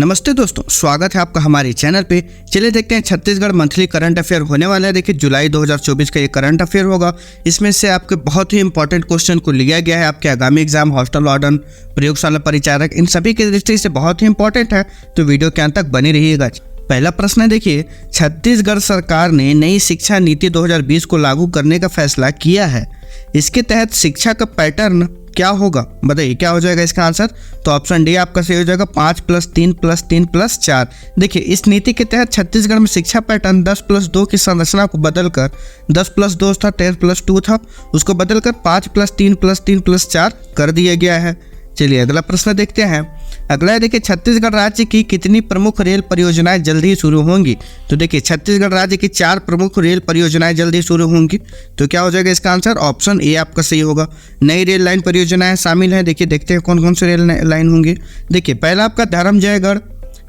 नमस्ते दोस्तों, स्वागत है आपका हमारे चैनल पे। चलिए देखते हैं छत्तीसगढ़ मंथली करंट अफेयर होने वाला है। देखिए जुलाई 2024 का ये करंट अफेयर होगा। इसमें से आपके बहुत ही इंपॉर्टेंट क्वेश्चन को लिया गया है। आपके आगामी एग्जाम, हॉस्टल वार्डन, प्रयोगशाला परिचारक, इन सभी की दृष्टि से बहुत ही इंपॉर्टेंट है, तो वीडियो के अंत तक बनी रहिएगा। पहला प्रश्न है, देखिए छत्तीसगढ़ सरकार ने नई शिक्षा नीति 2020 को लागू करने का फैसला किया है। इसके तहत शिक्षा का पैटर्न क्या होगा? बताइए क्या हो जाएगा इसका आंसर। तो ऑप्शन डी आपका सही हो जाएगा 5+3+3+4। देखिए इस नीति के तहत छत्तीसगढ़ में शिक्षा पैटर्न 10+2 की संरचना को बदलकर 10+2 था, 10+2 था, उसको बदलकर 5+3+3+4 कर दिया गया है। चलिए अगला प्रश्न देखते हैं। अगला है, देखिए छत्तीसगढ़ राज्य की कितनी प्रमुख रेल परियोजनाएं जल्द ही शुरू होंगी? तो देखिए छत्तीसगढ़ राज्य की 4 प्रमुख रेल परियोजनाएं जल्द ही शुरू होंगी। तो क्या हो जाएगा इसका आंसर? ऑप्शन ए आपका सही होगा। नई रेल लाइन परियोजनाएं शामिल हैं। देखिए देखते हैं कौन कौन से रेल लाइन होंगी। देखिए पहला आपका धर्मजयगढ़,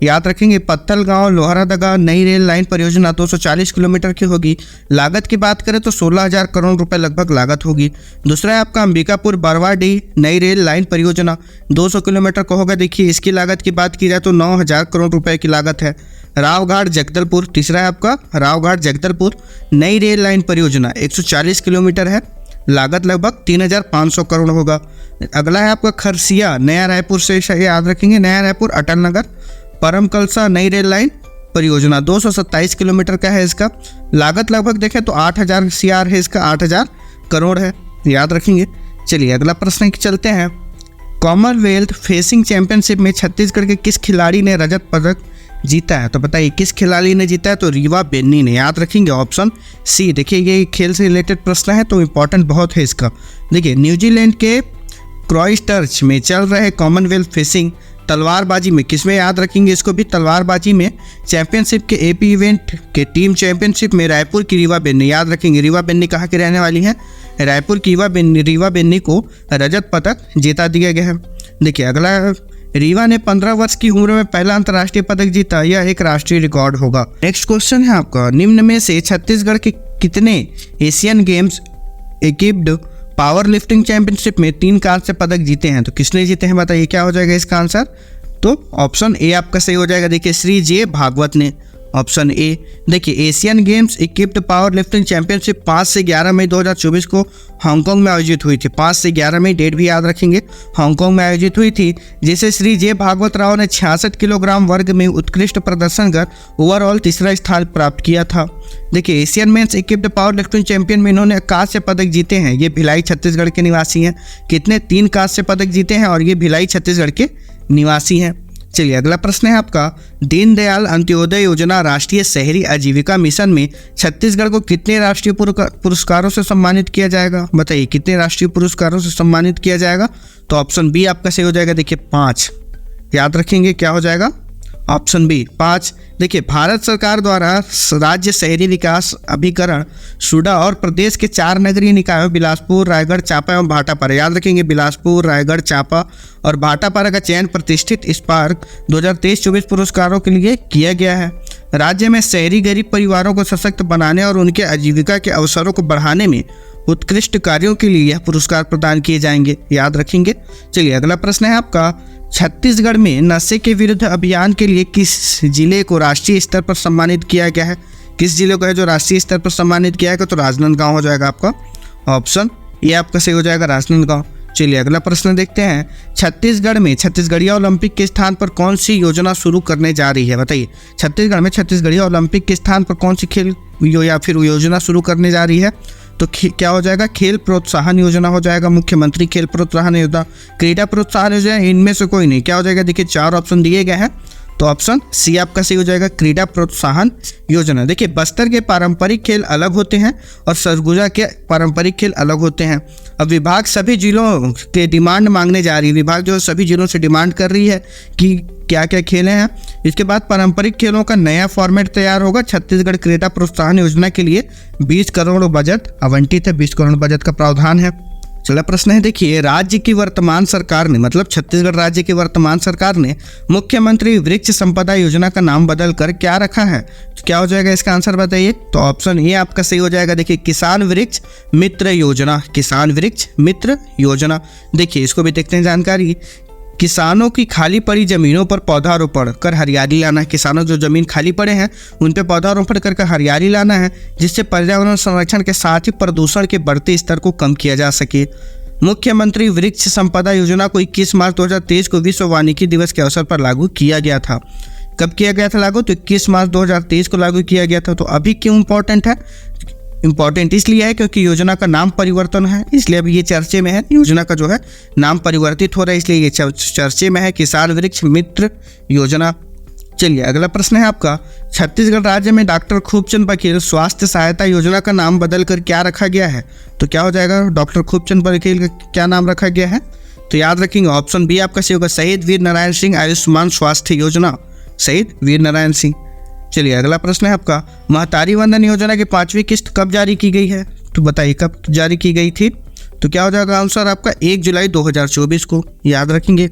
याद रखेंगे, पत्थलगांव लोहारदगा नई रेल लाइन परियोजना 240 किलोमीटर की होगी। लागत की बात करें तो 16,000 करोड़ रुपए लगभग लागत होगी। दूसरा है आपका अंबिकापुर बरवाडीह नई रेल लाइन परियोजना 200 किलोमीटर का होगा। देखिए इसकी लागत की बात की जाए तो 9,000 करोड़ रुपए की लागत है। रावघाट जगदलपुर, तीसरा है आपका रावघाट जगदलपुर नई रेल लाइन परियोजना 140 किलोमीटर है, लागत लगभग 3,500 करोड़ होगा। अगला है आपका खरसिया नया रायपुर से, याद रखेंगे, नया रायपुर अटल नगर परम कलसा नई रेल लाइन परियोजना 227 किलोमीटर का है। इसका लागत लगभग देखें तो 8,000 CR है, इसका 8,000 करोड़ है, याद रखेंगे। चलिए अगला प्रश्न की चलते हैं। कॉमनवेल्थ फेसिंग चैंपियनशिप में छत्तीसगढ़ के किस खिलाड़ी ने रजत पदक जीता है? तो बताइए किस खिलाड़ी ने जीता है? तो रीवा बेन्नी ने, याद रखेंगे ऑप्शन सी। देखिए ये खेल से रिलेटेड प्रश्न है तो इम्पोर्टेंट बहुत है इसका। देखिए न्यूजीलैंड के क्राइस्टचर्च में चल रहे कॉमनवेल्थ फेसिंग तलवारबाजी में, किसमें याद रखेंगे इसको भी, तलवारबाजी में चैंपियनशिप के एपी इवेंट के टीम चैंपियनशिप में रायपुर की रीवा बेन्नी, याद रखेंगे रीवा बेन्नी कहाँ की रहने वाली है? रायपुर की रीवा बेन्नी को रजत पदक जीता दिया गया है। देखिए अगला, रीवा ने 15 वर्ष की उम्र में पहला अंतर्राष्ट्रीय पदक जीता, यह एक राष्ट्रीय रिकॉर्ड होगा। नेक्स्ट क्वेश्चन है आपका, निम्न में से छत्तीसगढ़ के कितने Asian games equipped power lifting championship में 3 कांस्य पदक जीते हैं? तो किसने जीते हैं बताइए क्या हो जाएगा इसका आंसर? तो ऑप्शन ए आपका सही हो जाएगा। देखिए श्री जे भागवत ने, ऑप्शन ए। देखिए Asian games equipped power lifting championship 5 से 11 मई 2024 को हांगकांग में आयोजित हुई थी। 5 से 11 मई डेट भी याद रखेंगे, हांगकांग में आयोजित हुई थी, जिसे श्री जे भागवत राव ने 66 किलोग्राम वर्ग में उत्कृष्ट प्रदर्शन कर ओवरऑल तीसरा स्थान प्राप्त किया था। देखिए Asian men's equipped power lifting champion में इन्होंने कांस्य पदक जीते हैं। ये भिलाई छत्तीसगढ़ के निवासी हैं। कितने? 3 कांस्य पदक जीते हैं और ये भिलाई छत्तीसगढ़ के निवासी हैं। चलिए अगला प्रश्न है आपका, दीनदयाल अंत्योदय योजना राष्ट्रीय शहरी आजीविका मिशन में छत्तीसगढ़ को कितने राष्ट्रीय पुरस्कारों से सम्मानित किया जाएगा? बताइए कितने राष्ट्रीय पुरस्कारों से सम्मानित किया जाएगा? तो ऑप्शन बी आपका सही हो जाएगा। देखिए 5, याद रखेंगे क्या हो जाएगा? Option B 5। देखिए भारत सरकार द्वारा राज्य शहरी विकास अभिकरण सूडा और प्रदेश के 4 नगरीय निकायों बिलासपुर, रायगढ़, चांपा एवं भाटापारा, याद रखेंगे बिलासपुर, रायगढ़, चांपा और भाटापारा का चयन प्रतिष्ठित स्पार्क 2023-24 पुरस्कारों के लिए किया गया है। राज्य में शहरी गरीब परिवारों को सशक्त बनाने और उनके आजीविका के अवसरों को बढ़ाने में उत्कृष्ट कार्यों के लिए यह पुरस्कार प्रदान किए जाएंगे, याद रखेंगे। चलिए अगला प्रश्न है आपका, छत्तीसगढ़ में नशे के विरुद्ध अभियान के लिए किस जिले को राष्ट्रीय स्तर पर सम्मानित किया गया है? किस जिले को है जो राष्ट्रीय स्तर पर सम्मानित किया गया? तो राजनांदगांव हो जाएगा आपका, ऑप्शन ये आपका सही हो जाएगा, राजनांदगांव। चलिए अगला प्रश्न देखते हैं। छत्तीसगढ़ में छत्तीसगढ़िया ओलंपिक के स्थान पर कौन सी योजना शुरू करने जा रही है? बताइए छत्तीसगढ़ में छत्तीसगढ़िया ओलंपिक के स्थान पर कौन सी खेल या फिर योजना शुरू करने जा रही है? तो क्या हो जाएगा? खेल प्रोत्साहन योजना हो जाएगा, मुख्यमंत्री खेल प्रोत्साहन योजना, क्रीडा प्रोत्साहन योजना, इनमें से कोई नहीं। क्या हो जाएगा? देखिए 4 ऑप्शन दिए गए हैं, तो ऑप्शन सी आपका सही हो जाएगा, क्रीडा प्रोत्साहन योजना। देखिए बस्तर के पारंपरिक खेल अलग होते हैं और सरगुजा के पारंपरिक खेल अलग होते हैं। अब विभाग सभी जिलों के डिमांड मांगने जा रही है। विभाग जो सभी जिलों से डिमांड कर रही है कि क्या क्या खेलें हैं। इसके बाद पारंपरिक खेलों का नया फॉर्मेट तैयार होगा। छत्तीसगढ़ क्रीडा प्रोत्साहन योजना के लिए 20 करोड़ बजट आवंटित है, 20 करोड़ बजट का प्रावधान है। चला प्रश्न है, देखिए राज्य की वर्तमान सरकार ने, मतलब छत्तीसगढ़ राज्य की वर्तमान सरकार ने मुख्यमंत्री वृक्ष संपदा योजना का नाम बदलकर क्या रखा है? तो क्या हो जाएगा इसका आंसर बताइए? तो ऑप्शन ए आपका सही हो जाएगा। देखिए किसान वृक्ष मित्र योजना, किसान वृक्ष मित्र योजना। देखिए इसको भी देखते हैं जानकारी। किसानों की खाली पड़ी जमीनों पर पौधारोपण कर हरियाली लाना है। किसानों जो जमीन खाली पड़े हैं उन पे पौधारोपण करके हरियाली लाना है, जिससे पर्यावरण संरक्षण के साथ ही प्रदूषण के बढ़ते स्तर को कम किया जा सके। मुख्यमंत्री वृक्ष संपदा योजना को 21 मार्च 2023 को विश्व वानिकी दिवस के अवसर पर लागू किया गया था। कब किया गया था लागू? तो 21 मार्च 2023 को लागू किया गया था। तो अभी क्यों इम्पोर्टेंट है? इम्पॉर्टेंट इसलिए है क्योंकि योजना का नाम परिवर्तन है, इसलिए अभी ये चर्चे में है। योजना का जो है नाम परिवर्तित हो रहा है, इसलिए ये चर्चे में है, किसान वृक्ष मित्र योजना। चलिए अगला प्रश्न है आपका, छत्तीसगढ़ राज्य में डॉक्टर खूबचंद बघेल स्वास्थ्य सहायता योजना का नाम बदलकर क्या रखा गया है? तो क्या हो जाएगा? डॉक्टर खूबचंद बघेल का क्या नाम रखा गया है? तो याद रखेंगे ऑप्शन बी आपका सही होगा, शहीद वीर नारायण सिंह आयुष्मान स्वास्थ्य योजना, शहीद वीर नारायण सिंह। चलिए अगला प्रश्न है आपका, महतारी वंदन योजना की 5वीं किस्त कब जारी की गई है? तो बताइए कब जारी की गई थी? तो क्या हो जाएगा आंसर आपका 1 जुलाई 2024 को, याद रखेंगे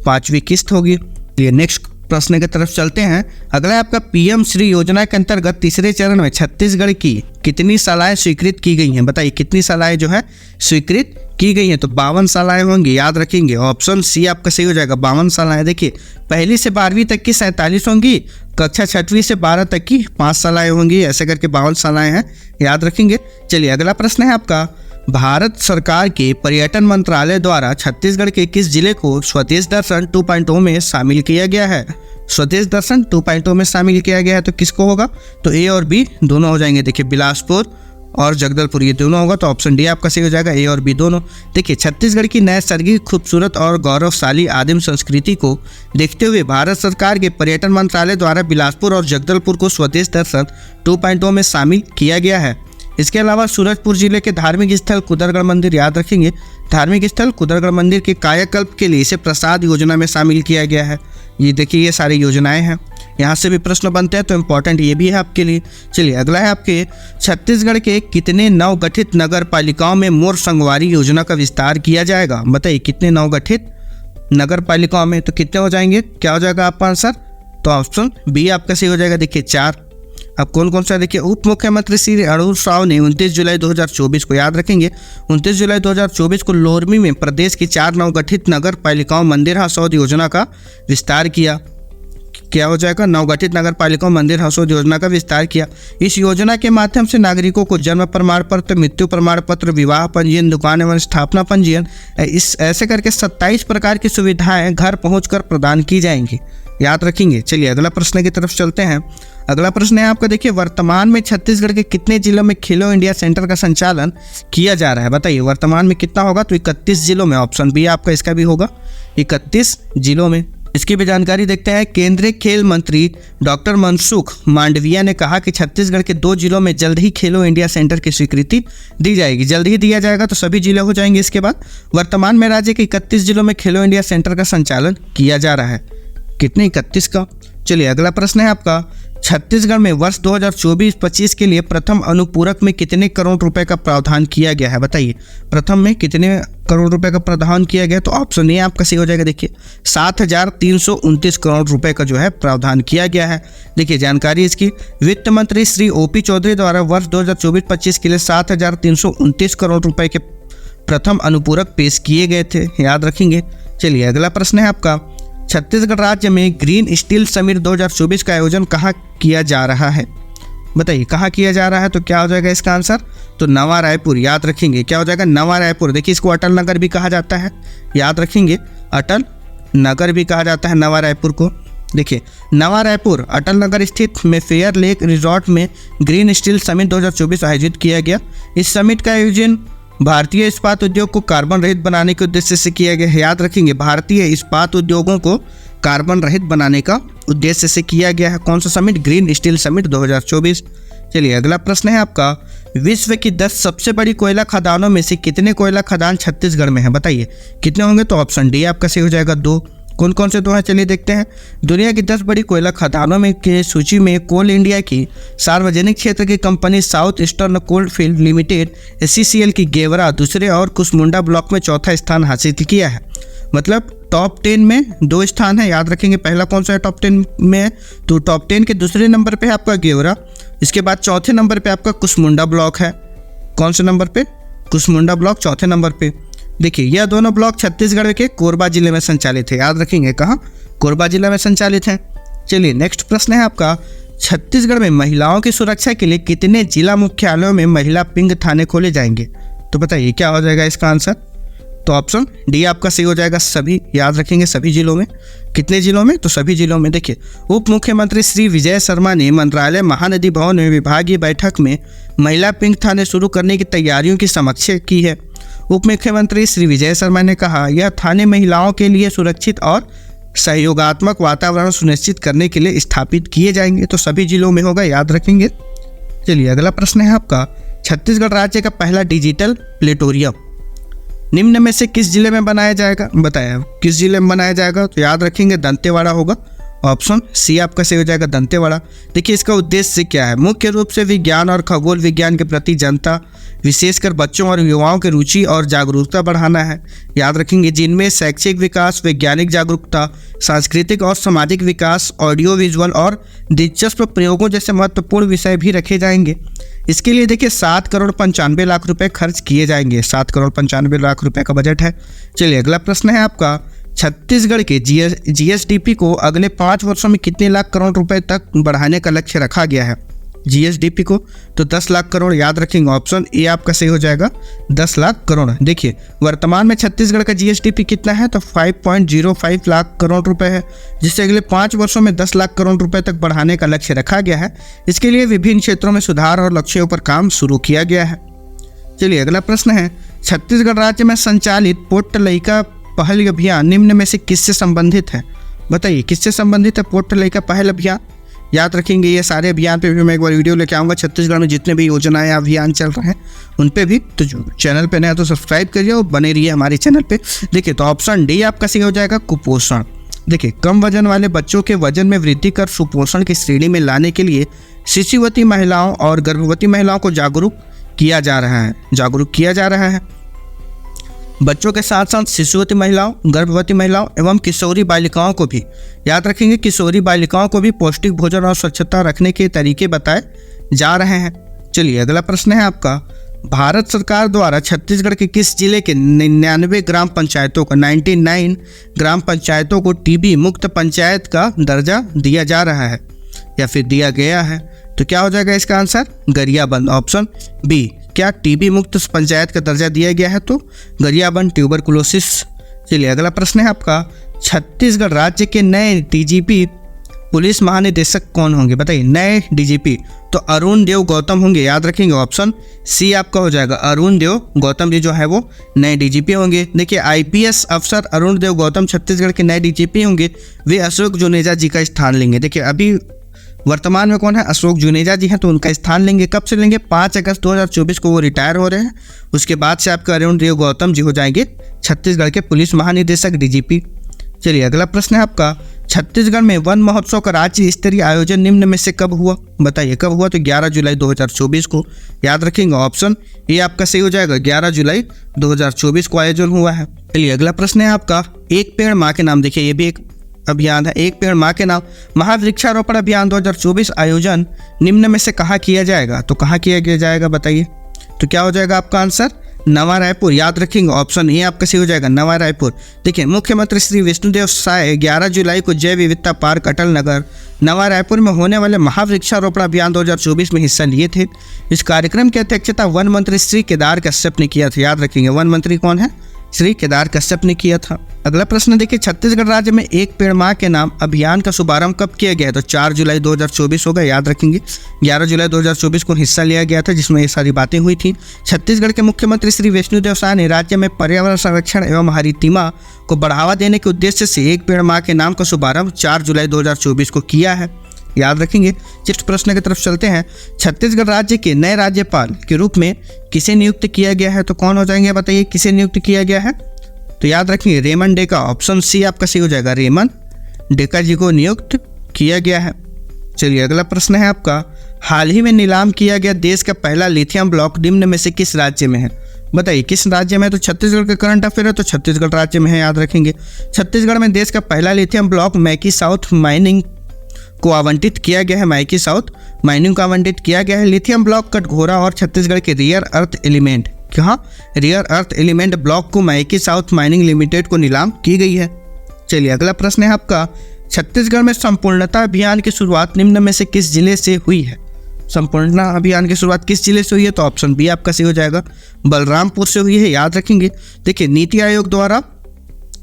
5वीं किस्त होगी। ये नेक्स्ट प्रश्न की तरफ चलते हैं। अगला है आपका, पीएम श्री योजना के अंतर्गत तीसरे चरण में छत्तीसगढ़ की कितनी शालाएं स्वीकृत की गई हैं? बताइए कितनी शालाएं जो है स्वीकृत की गई हैं? तो 52 शालाएं होंगी, याद रखेंगे ऑप्शन सी आपका सही हो जाएगा, 52 शालाएं। देखिए पहली से 12वीं तक की 47 होंगी, कक्षा 6वीं से 12 तक की 5 शालाएं होंगी, ऐसे करके 52 शालाएं हैं, याद रखेंगे। चलिए अगला प्रश्न है आपका, भारत सरकार के पर्यटन मंत्रालय द्वारा छत्तीसगढ़ के किस जिले को स्वदेश दर्शन 2.0 में शामिल किया गया है? स्वदेश दर्शन 2.0 में शामिल किया गया है तो किसको होगा? तो ए और बी दोनों हो जाएंगे। देखिए बिलासपुर और जगदलपुर ये दोनों होगा, तो ऑप्शन डी आपका सही हो जाएगा, ए और बी दोनों। देखिए छत्तीसगढ़ की नैसर्गिक खूबसूरत और गौरवशाली आदिम संस्कृति को देखते हुए भारत सरकार के पर्यटन मंत्रालय द्वारा बिलासपुर और जगदलपुर को स्वदेश दर्शन 2.0 में शामिल किया गया है। इसके अलावा सूरजपुर जिले के धार्मिक स्थल कुदरगढ़ मंदिर, याद रखेंगे धार्मिक स्थल कुदरगढ़ मंदिर के कायाकल्प के लिए इसे प्रसाद योजना में शामिल किया गया है। ये देखिए ये सारी योजनाएं हैं, यहाँ से भी प्रश्न बनते हैं तो इम्पोर्टेंट ये भी है आपके लिए। चलिए अगला है आपके, छत्तीसगढ़ के कितने नवगठित नगर पालिकाओं में मोर संगवारी योजना का विस्तार किया जाएगा? बताइए कितने नवगठित नगर पालिकाओं में, तो कितने हो जाएंगे? क्या हो जाएगा आपका आंसर? तो ऑप्शन बी आपका सही हो जाएगा। देखिए 4। अब कौन कौन सा? देखिए उप मुख्यमंत्री श्री अड़ूर साव ने 29 जुलाई 2024 को, याद रखेंगे 29 जुलाई 2024 को लोरमी में प्रदेश की 4 नवगठित नगर पालिकाओं मंदिर हसौद योजना का विस्तार किया। क्या हो जाएगा? नवगठित नगर पालिकाओं मंदिर हसौद योजना का विस्तार किया। इस योजना के माध्यम से नागरिकों को जन्म प्रमाण पत्र, मृत्यु प्रमाण पत्र, विवाह पंजीयन, दुकान एवं स्थापना पंजीयन, इस ऐसे करके 27 प्रकार की सुविधाएं घर पहुंचकर प्रदान की जाएंगी, याद रखेंगे। चलिए अगला प्रश्न की तरफ चलते हैं। अगला प्रश्न है आपका, देखिए वर्तमान में छत्तीसगढ़ के कितने जिलों में खेलो इंडिया सेंटर का संचालन किया जा रहा है? बताइए वर्तमान में कितना होगा? तो 31 जिलों में, ऑप्शन बी आपका इसका भी होगा, 31 जिलों में। इसकी भी जानकारी देखते हैं। केंद्रीय खेल मंत्री डॉक्टर मनसुख मांडविया ने कहा कि छत्तीसगढ़ के 2 जिलों में जल्द ही खेलो इंडिया सेंटर की स्वीकृति दी जाएगी। जल्द ही दिया जाएगा तो सभी जिले हो जाएंगे। इसके बाद वर्तमान में राज्य के 31 जिलों में खेलो इंडिया सेंटर का संचालन किया जा रहा है। कितने? 31 का। चलिए अगला प्रश्न है आपका, छत्तीसगढ़ में वर्ष 2024-25 के लिए प्रथम अनुपूरक में कितने करोड़ रुपए का प्रावधान किया गया है? बताइए प्रथम में कितने करोड़ रुपए का प्रावधान किया गया? तो ऑप्शन ए आपका सही हो जाएगा। देखिए 7,329 करोड़ रुपए का जो है प्रावधान किया गया है। देखिए जानकारी इसकी, वित्त मंत्री श्री ओपी चौधरी द्वारा वर्ष 2024-25 के लिए 7,329 करोड़ रुपए के प्रथम अनुपूरक पेश किए गए थे, याद रखेंगे। चलिए अगला प्रश्न है आपका, छत्तीसगढ़ राज्य में ग्रीन स्टील समिट 2024 का आयोजन कहाँ किया जा रहा है? बताइए कहाँ किया जा रहा है? तो क्या हो जाएगा इसका आंसर? तो नवा रायपुर, याद रखेंगे क्या हो जाएगा? नवा रायपुर। देखिए इसको अटल नगर भी कहा जाता है, याद रखेंगे अटल नगर भी कहा जाता है नवा रायपुर को। देखिए नवा रायपुर अटल नगर स्थित मेफेयर लेक रिजॉर्ट में ग्रीन स्टील समिट 2024 आयोजित किया गया। इस समिट का आयोजन भारतीय इस्पात उद्योग को कार्बन रहित बनाने के उद्देश्य से किया गया है, याद रखेंगे भारतीय इस्पात उद्योगों को कार्बन रहित बनाने का उद्देश्य से किया गया है। कौन सा समिट? Green steel summit 2024। चलिए अगला प्रश्न है आपका, विश्व की 10 सबसे बड़ी कोयला खदानों में से कितने कोयला खदान छत्तीसगढ़ में है? बताइए कितने होंगे? तो ऑप्शन डी आपका सही हो जाएगा, 2। कौन कौन से 2 हैं? चलिए देखते हैं। दुनिया की 10 बड़ी कोयला खदानों में के सूची में कोल इंडिया की सार्वजनिक क्षेत्र की company South Eastern Coal Field Limited SCCL की गेवरा दूसरे और कुसमुंडा ब्लॉक में चौथा स्थान हासिल किया है। मतलब टॉप 10 में 2 स्थान है, याद रखेंगे। पहला कौन सा है टॉप 10 में है? तो टॉप 10 के दूसरे नंबर पे है आपका गेवरा, इसके बाद चौथे नंबर पे आपका कुसमुंडा ब्लॉक है। कौन से नंबर पे? कुसमुंडा ब्लॉक चौथे नंबर पे। देखिए यह दोनों ब्लॉक छत्तीसगढ़ के कोरबा जिले में संचालित है। याद रखेंगे कहाँ, कोरबा जिला में संचालित है। चलिए नेक्स्ट प्रश्न है आपका, छत्तीसगढ़ में महिलाओं की सुरक्षा के लिए कितने जिला मुख्यालयों में महिला पिंग थाने खोले जाएंगे? तो बताइए क्या हो जाएगा इसका आंसर? तो ऑप्शन डी आपका सही हो जाएगा, सभी। याद रखेंगे सभी जिलों में। कितने जिलों में? तो सभी जिलों में। देखिए उप मुख्यमंत्री श्री विजय शर्मा ने मंत्रालय महानदी भवन में विभागीय बैठक में महिला पिंग थाने शुरू करने की तैयारियों की समीक्षा की है। उप मुख्यमंत्री श्री विजय शर्मा ने कहा यह थाने महिलाओं के लिए सुरक्षित और सहयोगात्मक वातावरण सुनिश्चित करने के लिए स्थापित किए जाएंगे। तो सभी जिलों में होगा, याद रखेंगे। चलिए अगला प्रश्न है आपका, छत्तीसगढ़ राज्य का पहला डिजिटल प्लेटोरियम निम्न में से किस जिले में बनाया जाएगा? बताया किस जिले में बनाया जाएगा? तो याद रखेंगे दंतेवाड़ा होगा। ऑप्शन सी आपका सही हो जाएगा, दंतेवाड़ा। देखिए इसका उद्देश्य क्या है? मुख्य रूप से विज्ञान और खगोल विज्ञान के प्रति जनता, विशेषकर बच्चों और युवाओं की रुचि और जागरूकता बढ़ाना है। याद रखेंगे जिनमें शैक्षिक विकास, वैज्ञानिक जागरूकता, सांस्कृतिक और सामाजिक विकास, ऑडियो विजुअल और दिलचस्प प्रयोगों जैसे महत्वपूर्ण विषय भी रखे जाएंगे। इसके लिए देखिए 7 करोड़ 95 लाख रुपए खर्च किए जाएंगे। 7 करोड़ 95 लाख रुपए का बजट है। चलिए अगला प्रश्न है आपका, छत्तीसगढ़ के जीएसडीपी को अगले 5 वर्षों में कितने लाख करोड़ रुपए तक बढ़ाने का लक्ष्य रखा गया है? जीएसडीपी को तो 10 लाख करोड़। याद रखेंगे ऑप्शन ए आपका सही हो जाएगा, 10 लाख करोड़। देखिए वर्तमान में छत्तीसगढ़ का जीएसडीपी कितना है? तो 5.05 लाख करोड़ रुपए है, जिससे अगले 5 वर्षों में 10 लाख करोड़ रुपए तक बढ़ाने का लक्ष्य रखा गया है। इसके लिए विभिन्न क्षेत्रों में सुधार और लक्ष्यों पर काम शुरू किया गया है। चलिए अगला प्रश्न है, छत्तीसगढ़ राज्य में संचालित पोर्ट लइका पहल अभियान निम्न में से किससे संबंधित है? बताइए किससे संबंधित है पोर्ट लइका पहल अभियान? याद रखेंगे ये सारे अभियान पे भी मैं एक बार वीडियो लेके आऊँगा। छत्तीसगढ़ में जितने भी योजनाएं अभियान चल रहे हैं उन पे भी। तो जो चैनल पे नया तो सब्सक्राइब करिए और बने रहिए हमारे चैनल पे। देखिए तो ऑप्शन डी आपका सही हो जाएगा, कुपोषण। देखिए कम वजन वाले बच्चों के वजन में वृद्धि कर सुपोषण की श्रेणी में लाने के लिए शिशुवती महिलाओं और गर्भवती महिलाओं को जागरूक किया जा रहा है। बच्चों के साथ साथ शिशुवती महिलाओं, गर्भवती महिलाओं एवं किशोरी बालिकाओं को भी, याद रखेंगे किशोरी बालिकाओं को भी पौष्टिक भोजन और स्वच्छता रखने के तरीके बताए जा रहे हैं। चलिए अगला प्रश्न है आपका, भारत सरकार द्वारा छत्तीसगढ़ के किस जिले के 99 ग्राम पंचायतों को 99 ग्राम पंचायतों को टीबी मुक्त पंचायत का दर्जा दिया जा रहा है या फिर दिया गया है? तो क्या हो जाएगा इसका आंसर? गरियाबंद। Option B. क्या टीबी मुक्त पंचायत का दर्जा दिया गया है? तो गरियाबंद, ट्यूबरकुलोसिस। चलिए अगला प्रश्न है आपका, छत्तीसगढ़ राज्य के नए डीजीपी पुलिस महानिदेशक कौन होंगे? बताइए नए डीजीपी तो अरुण देव गौतम होंगे। याद रखेंगे ऑप्शन सी आपका हो जाएगा, अरुण देव गौतम जी जो है वो नए डीजीपी होंगे। देखिए आईपीएस अफसर अरुण देव गौतम छत्तीसगढ़ के नए डीजीपी होंगे। वे अशोक जुनेजा जी का स्थान लेंगे। देखिए अभी वर्तमान में कौन है? अशोक जुनेजा जी हैं, तो उनका स्थान लेंगे। कब से लेंगे? 5 अगस्त 2024 को वो रिटायर हो रहे हैं। उसके बाद से आपके अरुण देव गौतम जी हो जाएंगे छत्तीसगढ़ के पुलिस महानिदेशक, डीजीपी। चलिए अगला प्रश्न है आपका, छत्तीसगढ़ में वन महोत्सव का राज्य स्तरीय आयोजन निम्न में से कब हुआ? बताइए कब हुआ? तो 11 जुलाई 2024 को। याद रखेंगे ऑप्शन ये आपका सही हो जाएगा, 11 जुलाई 2024 को आयोजन हुआ है। चलिए अगला प्रश्न है आपका, एक पेड़ माँ के नाम। देखिए ये भी एक अभियान है, एक पेड़ माँ के नाम महावृक्षारोपण अभियान 2024 आयोजन निम्न में से कहाँ किया जाएगा? तो कहाँ किया जाएगा बताइए? तो क्या हो जाएगा आपका आंसर? नवा रायपुर। याद रखेंगे ऑप्शन ए आपका सही हो जाएगा, नवा रायपुर। देखिए मुख्यमंत्री श्री विष्णुदेव साय 11 जुलाई को जैव विविधता पार्क अटल नगर नवा रायपुर में होने वाले महावृक्षारोपण अभियान 2024 में हिस्सा लिए थे। इस कार्यक्रम की अध्यक्षता वन मंत्री श्री केदार कश्यप ने किया था। याद रखेंगे वन मंत्री कौन है? श्री केदार कश्यप ने किया था। अगला प्रश्न देखिए, छत्तीसगढ़ राज्य में एक पेड़ माँ के नाम अभियान का शुभारंभ कब किया गया? तो 4 जुलाई 2024 होगा। याद रखेंगे 11 जुलाई 2024 को हिस्सा लिया गया था, जिसमें ये सारी बातें हुई थी। छत्तीसगढ़ के मुख्यमंत्री श्री विष्णुदेव साय ने राज्य में पर्यावरण संरक्षण एवं हरितिमा को बढ़ावा देने के उद्देश्य से एक पेड़ माँ के नाम का शुभारंभ 4 जुलाई 2024 को किया है। याद रखेंगे। नेक्स्ट प्रश्न की तरफ चलते हैं। छत्तीसगढ़ राज्य के नए राज्यपाल के रूप में किसे नियुक्त किया गया है? तो कौन हो जाएंगे बताइए, किसे नियुक्त किया गया है? तो याद रखेंगे रेमन डेका। ऑप्शन सी आपका सही हो जाएगा, रेमन डेका जी को नियुक्त किया गया है। चलिए अगला प्रश्न है आपका, हाल ही में नीलाम किया गया देश का पहला लिथियम ब्लॉक निम्न में से किस राज्य में है? बताइए किस राज्य में है? तो छत्तीसगढ़ का करंट अफेयर है, तो छत्तीसगढ़ राज्य में है। याद रखेंगे छत्तीसगढ़ में देश का पहला लिथियम ब्लॉक मैकी साउथ माइनिंग को आवंटित किया गया है। मैकी साउथ माइनिंग को आवंटित किया गया है। लिथियम ब्लॉक कटघोरा और छत्तीसगढ़ के रियर अर्थ एलिमेंट कहाँ, रेयर अर्थ एलिमेंट ब्लॉक को मैकी साउथ माइनिंग लिमिटेड को नीलाम की गई है। चलिए अगला प्रश्न है आपका, छत्तीसगढ़ में संपूर्णता अभियान की शुरुआत निम्न में से किस जिले से हुई है? संपूर्णता अभियान की शुरुआत किस जिले से हुई है? तो ऑप्शन बी आपका सही हो जाएगा, बलरामपुर से हुई है, याद रखेंगे। देखिए नीति आयोग द्वारा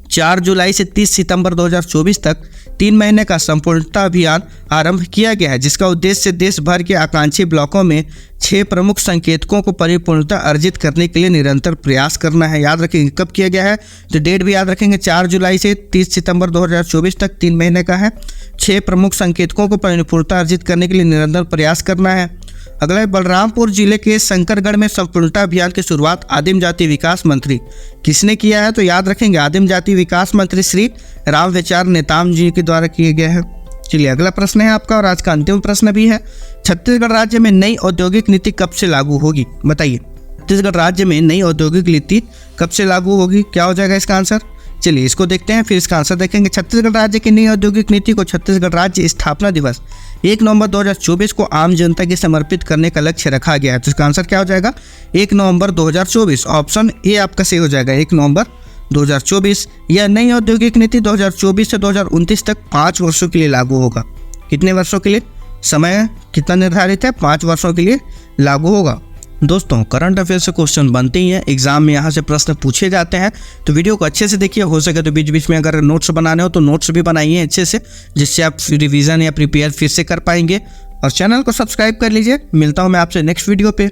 4 जुलाई से 30 सितंबर 2024 तक 3 महीने का संपूर्णता अभियान आरंभ किया गया है, जिसका उद्देश्य देश भर के आकांक्षी ब्लॉकों में 6 प्रमुख संकेतकों को परिपूर्णता अर्जित करने के लिए निरंतर प्रयास करना है। याद रखेंगे कब किया गया है, तो डेट भी याद रखेंगे, 4 जुलाई से 30 सितंबर 2024 तक 3 महीने का है। 6 प्रमुख संकेतकों को परिपूर्णता अर्जित करने के लिए निरंतर प्रयास करना है। अगला है, बलरामपुर जिले के शंकरगढ़ में संपूर्णता अभियान की शुरुआत आदिम जाति विकास मंत्री किसने किया है? तो याद रखेंगे आदिम जाति विकास मंत्री श्री रामविचार नेताम जी के द्वारा किया गया है। चलिए अगला प्रश्न है आपका और आज का अंतिम प्रश्न भी है, छत्तीसगढ़ राज्य में नई औद्योगिक नीति कब से लागू होगी? बताइए, छत्तीसगढ़ राज्य में नई औद्योगिक नीति कब से लागू होगी? क्या हो जाएगा इसका आंसर? चलिए इसको देखते हैं, फिर इसका आंसर देखेंगे। छत्तीसगढ़ राज्य की नई औद्योगिक नीति को छत्तीसगढ़ राज्य स्थापना दिवस 1 नवंबर 2024 को आम जनता के समर्पित करने का लक्ष्य रखा गया है। तो इसका आंसर क्या हो जाएगा? 1 नवंबर 2024, ऑप्शन ए आपका सही हो जाएगा, 1 नवंबर 2024। यह नई औद्योगिक नीति 2024 से 2029 तक 5 वर्षों के लिए लागू होगा। कितने वर्षों के लिए? समय कितना निर्धारित है? 5 वर्षों के लिए लागू होगा। दोस्तों करंट अफेयर से क्वेश्चन बनते ही हैं, एग्जाम में यहाँ से प्रश्न पूछे जाते हैं, तो वीडियो को अच्छे से देखिए। हो सके तो बीच बीच में अगर नोट्स बनाने हो तो नोट्स भी बनाइए अच्छे से, जिससे आप रिवीजन या प्रिपेयर फिर से कर पाएंगे। और चैनल को सब्सक्राइब कर लीजिए। मिलता हूँ मैं आपसे नेक्स्ट वीडियो पे।